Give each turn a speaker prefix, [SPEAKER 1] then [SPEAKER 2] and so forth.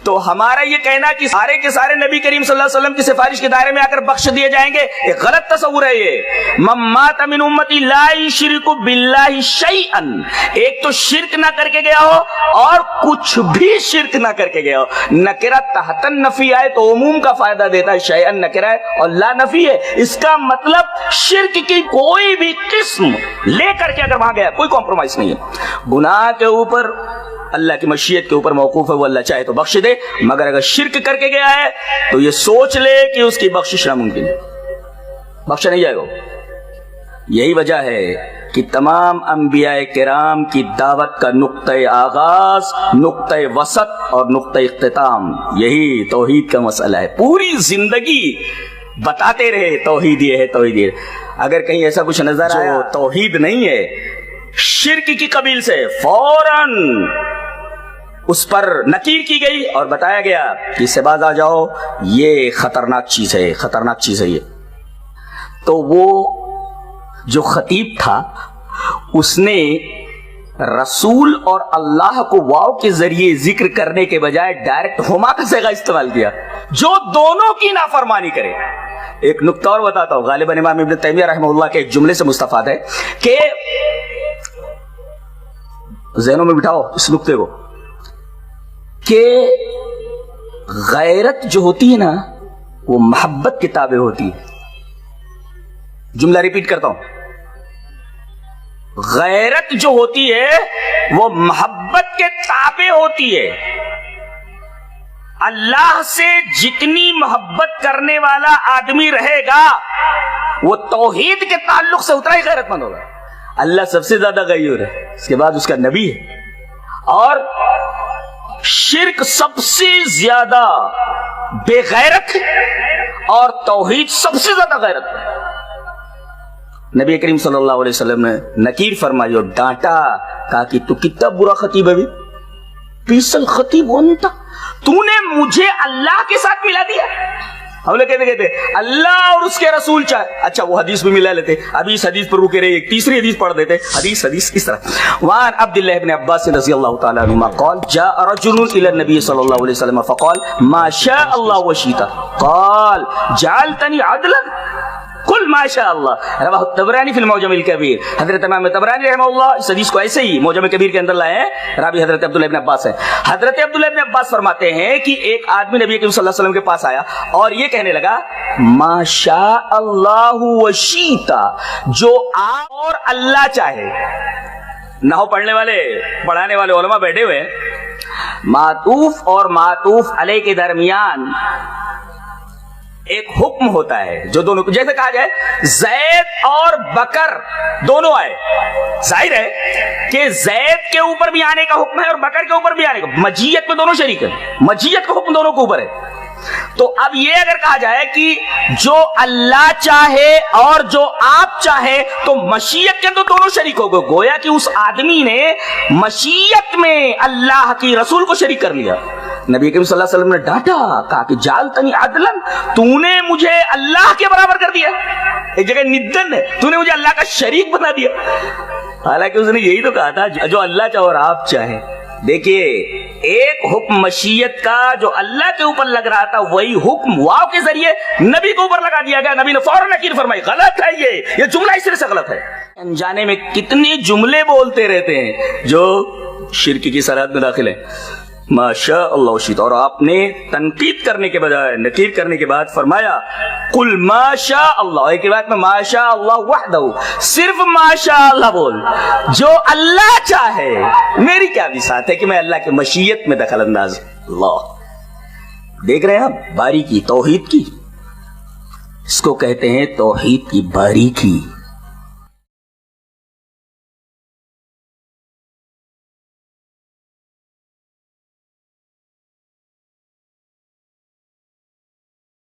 [SPEAKER 1] تو ہمارا یہ کہنا کہ سارے کے سارے نبی کریم صلی اللہ علیہ وسلم کی سفارش کے دائرے میں آ کر بخش دیے جائیں گے، ایک غلط تصور ہے یہ۔ من مات من امتی لا یشرک باللہ شیئا، ایک تو شرک نہ کر کے گیا ہو اور کچھ بھی شرک نہ کر کے گیا ہو۔ نکرہ تحت النفی آئے تو عموم کا فائدہ دیتا ہے، شیئا نکرہ ہے اور لا نفی ہے، اس کا مطلب شرک کی کوئی بھی قسم لے کر کے اگر وہاں گیا، کوئی کمپرومائز نہیں ہے۔ گناہ کے اوپر اللہ کی مشیت کے اوپر موقوف ہے، وہ اللہ چاہے تو بخش دے، مگر اگر شرک کر کے گیا ہے تو یہ سوچ لے کہ اس کی بخشش ناممکن ہے، بخشا نہیں جائے گا۔ یہی وجہ ہے کہ تمام انبیاء کرام کی دعوت کا نقطۂ آغاز، نقطۂ وسط اور نقطۂ اختتام یہی توحید کا مسئلہ ہے۔ پوری زندگی بتاتے رہے توحید یہ ہے، توحید یہ ہے۔ اگر کہیں ایسا کچھ نظر آیا جو توحید نہیں ہے، شرک کی قبیل سے، فوراً اس پر نکیر کی گئی اور بتایا گیا کہ اس سے باز آ جاؤ، یہ خطرناک چیز ہے، خطرناک چیز ہے یہ۔ تو وہ جو خطیب تھا اس نے رسول اور اللہ کو واو کے ذریعے ذکر کرنے کے بجائے ڈائریکٹ ہما کا صیغہ استعمال کیا، جو دونوں کی نافرمانی کرے۔ ایک نقطہ اور بتاتا ہوں، غالباً امام ابن تیمیہ رحمہ اللہ کے ایک جملے سے مستفاد ہے کہ ذہنوں میں بٹھاؤ اس نقطے کو، کہ غیرت جو ہوتی ہے نا وہ محبت کے تابع ہوتی ہے۔ جملہ ریپیٹ کرتا ہوں، غیرت جو ہوتی ہے وہ محبت کے تابع ہوتی ہے۔ اللہ سے جتنی محبت کرنے والا آدمی رہے گا وہ توحید کے تعلق سے اتنا ہی غیرت مند ہوگا۔ اللہ سب سے زیادہ غیور ہے، اس کے بعد اس کا نبی ہے، اور شرک سب سے زیادہ بے غیرت اور توحید سب سے زیادہ غیرت ہے۔ نبی کریم صلی اللہ علیہ وسلم نے نکیر فرمائی اور ڈانٹا، کہا کہ تو کتنا برا خطیب ہے بھی، پیس الخطیب انت، تو نے مجھے اللہ کے ساتھ ملا دیا۔ ہم لوگ کہتے اللہ اور اس کے رسول چاہے، اچھا وہ حدیث بھی ملا لیتے، ابھی اس حدیث پر رکے رہے، ایک تیسری حدیث پڑھ دیتے، حدیث اس طرح۔ وعن عبداللہ ابن عباس رضی اللہ تعالی عنہما قال جاء رجل الى النبي صلی اللہ علیہ وسلم فقال ما شاء اللہ وشیتا قال جعلتنی عدلا قل ما شاء اللہ، رواہ الطبرانی فی المعجم الکبیر۔ حضرت امام طبرانی رحمہ اللہ اس حدیث کو ایسے ہی معجم کبیر کے اندر لائے ہیں، راوی حضرت عبداللہ ابن عباس ہے۔ حضرت عبداللہ ابن عباس فرماتے ہیں کہ ایک آدمی نبی کریم صلی اللہ علیہ وسلم کے پاس آیا اور یہ کہنے لگا ما شاء اللہ وشیتا، جو آپ اور اللہ چاہے۔ نحو پڑھنے والے پڑھانے والے علماء بیٹھے ہوئے، معطوف اور معطوف علیہ کے درمیان ایک حکم ہوتا ہے جو دونوں، جیسے کہا جائے زید اور بکر دونوں آئے، ظاہر ہے کہ زید کے اوپر بھی آنے کا حکم ہے اور بکر کے اوپر بھی آنے کا، مجیت میں دونوں شریک ہیں، مجیت کا حکم دونوں کے اوپر ہے۔ تو اب یہ اگر کہا جائے کہ جو اللہ چاہے اور جو آپ چاہے تو مشیت کے اندر دونوں شریک ہو گئے، گویا کہ اس آدمی نے مشیت میں اللہ کی رسول کو شریک کر لیا۔ نبی کریم صلی اللہ علیہ وسلم نے ڈانٹا، کہا کہ جعلتنی عدلا، تو نے مجھے اللہ کے برابر کر دیا، ایک جگہ ندن ہے، تو نے مجھے اللہ کا شریک بنا دیا۔ حالانکہ اس نے یہی تو کہا تھا جو اللہ چاہے اور آپ چاہیں۔ دیکھیے ایک حکم مشیت کا جو اللہ کے اوپر لگ رہا تھا، وہی حکم واو کے ذریعے نبی کے اوپر لگا دیا گیا، نبی نے فوراً نکیر فرمائی غلط ہے، یہ جملہ اس طرح سے غلط ہے۔ انجانے میں کتنے جملے بولتے رہتے ہیں جو شرک کی سرحد میں داخل ہیں۔ ماشاء اللہ وشیت، اور آپ نے تنقید کرنے کے بجائے نکیر کرنے کے بعد فرمایا قل ما شاء اللہ، ایک روایت میں ما شاء اللہ وحدہ، صرف ما شاء اللہ بول، جو اللہ چاہے۔ میری کیا بساط ہے کہ میں اللہ کی مشیت میں دخل انداز۔ اللہ دیکھ رہے ہیں آپ باریکی توحید کی، اس کو کہتے ہیں توحید کی باریکی۔